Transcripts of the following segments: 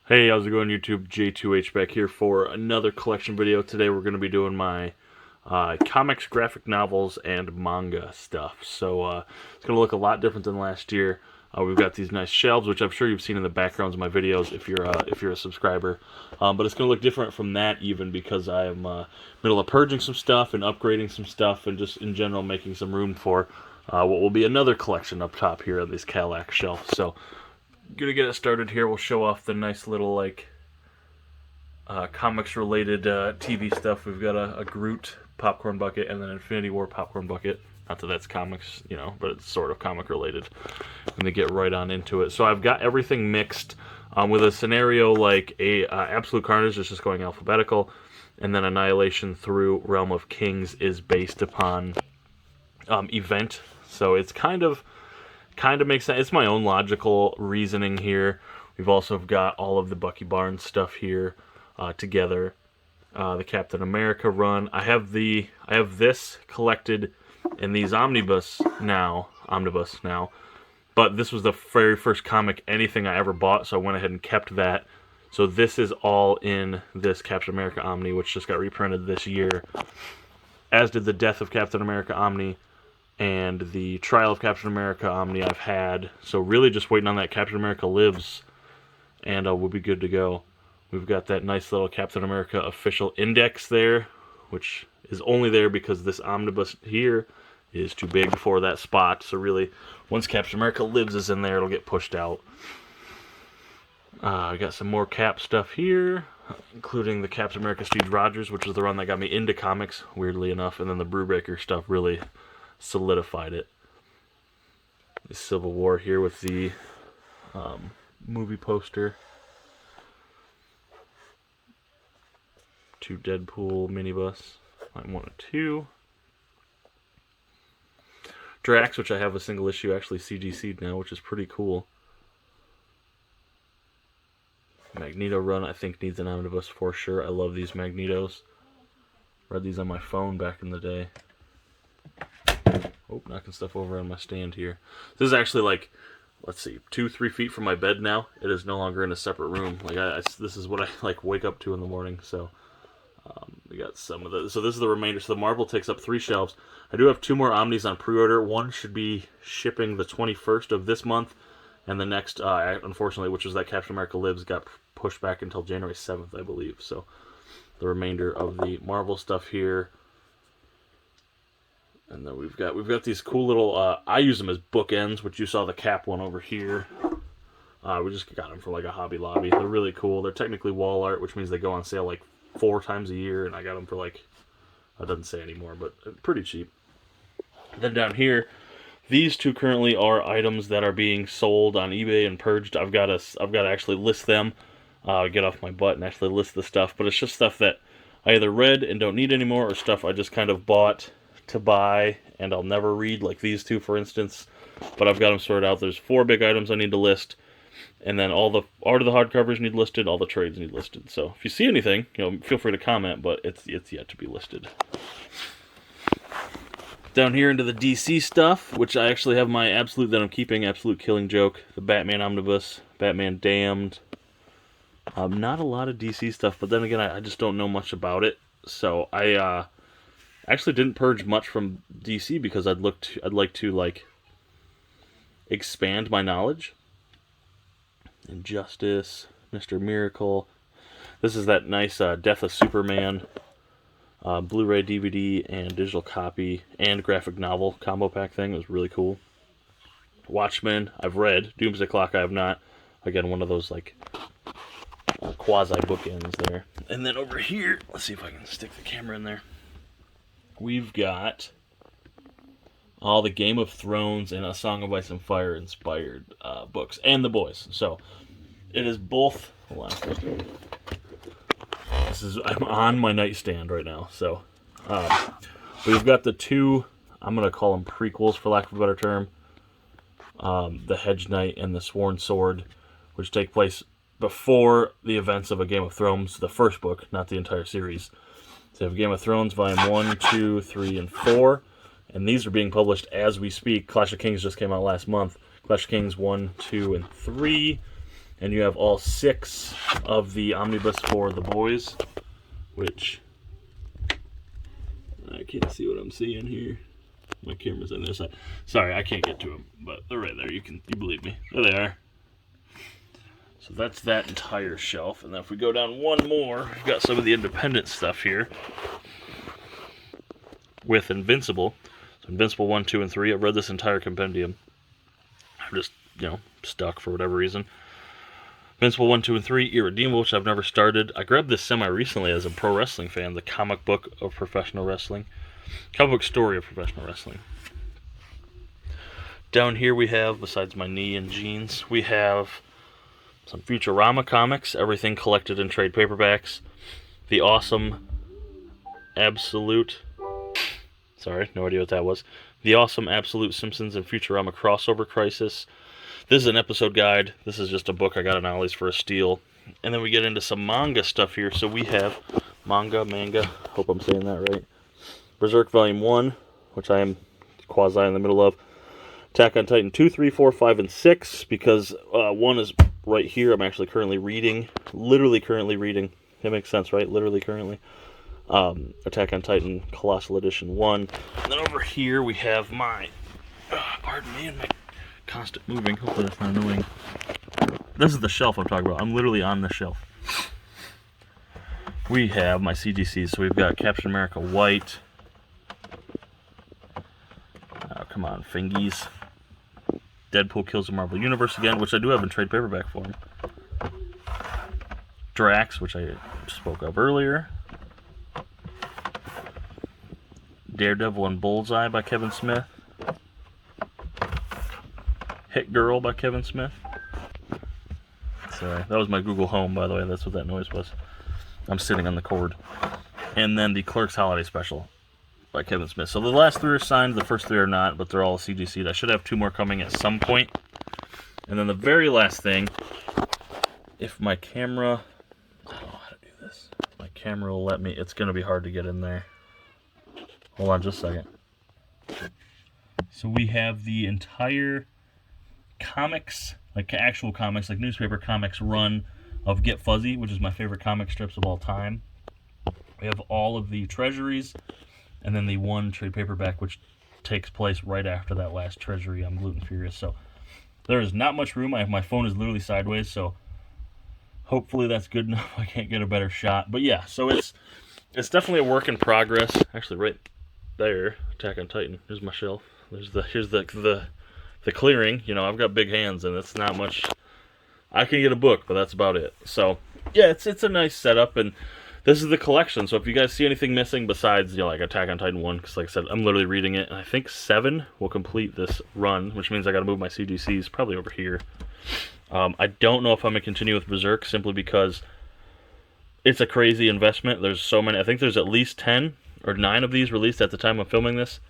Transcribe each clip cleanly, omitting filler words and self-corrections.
Hey, how's it going, YouTube? JTwoH back here for another collection video. Today we're going to be doing my comics, graphic novels, and manga stuff. So it's going to look a lot different than last year. We've got these nice shelves, which I'm sure you've seen in the backgrounds of my videos if you're a subscriber. But it's going to look different from that even because I am middle of purging some stuff and upgrading some stuff and just in general making some room for what will be another collection up top here on this Cadillac shelf. So gonna get it started here. We'll show off the nice little like comics related TV stuff. We've got a Groot popcorn bucket and then an Infinity War popcorn bucket. Not that that's comics, you know, but it's sort of comic related. I'm gonna get right on into it. So I've got everything mixed with a scenario like a Absolute Carnage is just going alphabetical, and then Annihilation through Realm of Kings is based upon event. So it's kind of makes sense. It's my own logical reasoning here. We've also got all of the Bucky Barnes stuff here together. The Captain America run. I have this collected in these omnibus now. But this was the very first comic anything I ever bought, so I went ahead and kept that. So this is all in this Captain America Omni, which just got reprinted this year. As did the Death of Captain America Omni and the Trial of Captain America Omni I've had. So really just waiting on that Captain America Lives, and we'll be good to go. We've got that nice little Captain America official index there, which is only there because this omnibus here is too big for that spot. So really, once Captain America Lives is in there, it'll get pushed out. I got some more Cap stuff here, including the Captain America Steve Rogers, which is the run that got me into comics, weirdly enough, and then the Brubaker stuff really solidified it. The Civil War here with the movie poster. 2 Deadpool minibus. I want a 2. Drax, which I have a single issue actually CGC'd now, which is pretty cool. Magneto run I think needs an omnibus for sure. I love these Magnetos. Read these on my phone back in the day. Oh, knocking stuff over on my stand here. This is actually like, let's see, 2-3 feet from my bed now. It is no longer in a separate room. Like this is what I like wake up to in the morning. So we got some of the. So this is the remainder. So the Marvel takes up 3 shelves. I do have 2 more Omnis on pre-order. One should be shipping the 21st of this month, and the next, unfortunately, which was that Captain America Lives, got pushed back until January 7th, I believe. So the remainder of the Marvel stuff here. And then we've got these cool little, I use them as bookends, which you saw the Cap one over here. We just got them from like a Hobby Lobby. They're really cool. They're technically wall art, which means they go on sale like 4 times a year, and I got them for like, it doesn't say anymore, but pretty cheap. Then down here, these 2 currently are items that are being sold on eBay and purged. I've got to actually list them, get off my butt and actually list the stuff, but it's just stuff that I either read and don't need anymore, or stuff I just kind of bought to buy and I'll never read, like these 2 for instance, but I've got them sorted out. There's 4 big items I need to list, and then all the art of the hardcovers need listed, all the trades need listed. So if you see anything, you know, feel free to comment, but it's yet to be listed. Down here into the DC stuff, which I actually have my Absolute that I'm keeping, Absolute Killing Joke, the Batman Omnibus, Batman Damned. Not a lot of DC stuff, but then again, I just don't know much about it, so I actually didn't purge much from DC because I'd like to like expand my knowledge. Injustice, Mr. Miracle. This is that nice Death of Superman Blu-ray, DVD, and digital copy and graphic novel combo pack thing. It was really cool. Watchmen, I've read. Doomsday Clock, I have not. Again, one of those like quasi bookends there. And then over here, let's see if I can stick the camera in there. We've got all the Game of Thrones and A Song of Ice and Fire inspired books, and The Boys. So it is both. Hold on. I'm on my nightstand right now. So we've got the 2. I'm gonna call them prequels for lack of a better term. The Hedge Knight and the Sworn Sword, which take place before the events of A Game of Thrones, the first book, not the entire series. So you have Game of Thrones, Volume 1, 2, 3, and 4. And these are being published as we speak. Clash of Kings just came out last month. Clash of Kings 1, 2, and 3. And you have all 6 of the omnibus for the boys, which I can't see what I'm seeing here. My camera's on this side. Sorry, I can't get to them, but they're right there. You believe me. There they are. So that's that entire shelf. And then if we go down one more, we've got some of the independent stuff here with Invincible. So Invincible 1, 2, and 3. I've read this entire compendium. I'm just, stuck for whatever reason. Invincible 1, 2, and 3. Irredeemable, which I've never started. I grabbed this semi-recently as a pro wrestling fan. The comic book of professional wrestling. Comic book story of professional wrestling. Down here we have, besides my knee and jeans, we have some Futurama comics, everything collected in trade paperbacks. The awesome Absolute, sorry, no idea what that was. The awesome Absolute Simpsons and Futurama Crossover Crisis. This is an episode guide. This is just a book I got on Ollie's for a steal. And then we get into some manga stuff here. So we have Manga, hope I'm saying that right. Berserk Volume 1, which I am quasi in the middle of. Attack on Titan 2, 3, 4, 5, and 6, because 1 is right here. I'm actually currently reading. Literally currently reading. That makes sense, right? Literally currently. Attack on Titan Colossal Edition 1. And then over here we have my... pardon me and my constant moving. Hopefully that's not annoying. This is the shelf I'm talking about. I'm literally on the shelf. We have my CGCs. So we've got Captain America White. Oh, come on, fingies. Deadpool kills the Marvel Universe again, which I do have in trade paperback form. Drax, which I spoke of earlier. Daredevil and Bullseye by Kevin Smith. Hit Girl by Kevin Smith. Sorry, that was my Google Home, by the way. That's what that noise was. I'm sitting on the cord. And then the Clerks Holiday Special by Kevin Smith. So the last 3 are signed, the first 3 are not, but they're all CGC'd. I should have 2 more coming at some point. And then the very last thing, if my camera... I don't know how to do this. If my camera will let me. It's going to be hard to get in there. Hold on just a second. So we have the entire comics, like actual comics, like newspaper comics run of Get Fuzzy, which is my favorite comic strips of all time. We have all of the treasuries, and then the 1 trade paperback, which takes place right after that last treasury. I'm gluten furious, so there is not much room. My phone is literally sideways, so hopefully that's good enough. I can't get a better shot, but yeah. So it's definitely a work in progress. Actually, right there, Attack on Titan. Here's my shelf. Here's the clearing. I've got big hands, and it's not much. I can get a book, but that's about it. So yeah, it's a nice setup, and this is the collection. So if you guys see anything missing besides like Attack on Titan 1, because like I said, I'm literally reading it, and I think 7 will complete this run, which means I got to move my CGCs probably over here. I don't know if I'm gonna continue with Berserk simply because it's a crazy investment. There's so many. I think there's at least 10 or 9 of these released at the time of filming this,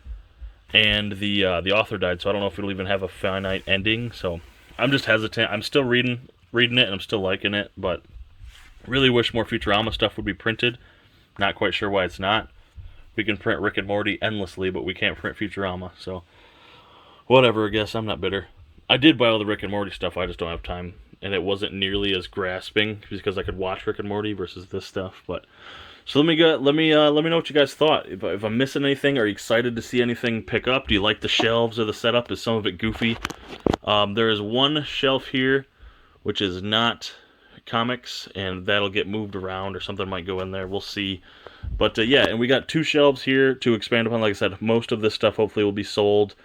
and the author died, so I don't know if it'll even have a finite ending. So I'm just hesitant. I'm still reading it, and I'm still liking it, but really wish more Futurama stuff would be printed. Not quite sure why it's not. We can print Rick and Morty endlessly, but we can't print Futurama, so whatever, I guess. I'm not bitter. I did buy all the Rick and Morty stuff, I just don't have time, and it wasn't nearly as grasping because I could watch Rick and Morty versus this stuff. But so let me know what you guys thought. If I'm missing anything, are you excited to see anything pick up? Do you like the shelves or the setup? Is some of it goofy? There is one shelf here which is not comics, and that'll get moved around or something might go in there. We'll see. But yeah, and we got 2 shelves here to expand upon. Like I said, most of this stuff hopefully will be sold.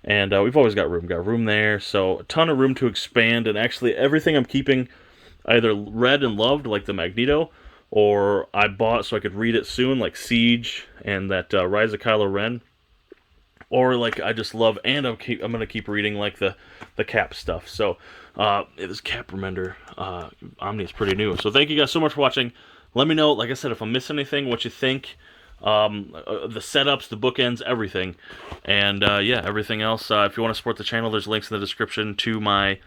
And we've always got room there, so a ton of room to expand. And actually everything I'm keeping either read and loved, like the Magneto, or I bought so I could read it soon, like Siege and that Rise of Kylo Ren, or like I just love, and I'm gonna keep reading like the Cap stuff. So this Cap Remender Omni is pretty new. So thank you guys so much for watching. Let me know, like I said, if I'm missing anything, what you think. The setups, the bookends, everything. And yeah, everything else. If you want to support the channel, there's links in the description to my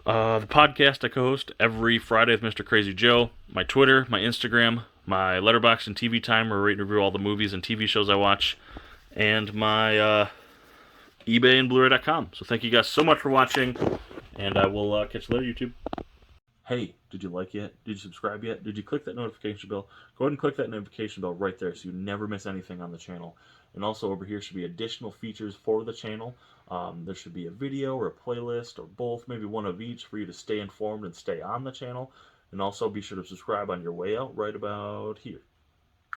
the podcast I co-host every Friday with Mr. Crazy Joe, my Twitter, my Instagram, my Letterboxd and TV Time, where I rate and review all the movies and TV shows I watch, and my eBay and Blu-ray.com. So thank you guys so much for watching, and I will catch you later, YouTube. Hey, did you like yet? Did you subscribe yet? Did you click that notification bell? Go ahead and click that notification bell right there so you never miss anything on the channel. And also over here should be additional features for the channel. There should be a video or a playlist or both, maybe one of each for you to stay informed and stay on the channel. And also be sure to subscribe on your way out right about here.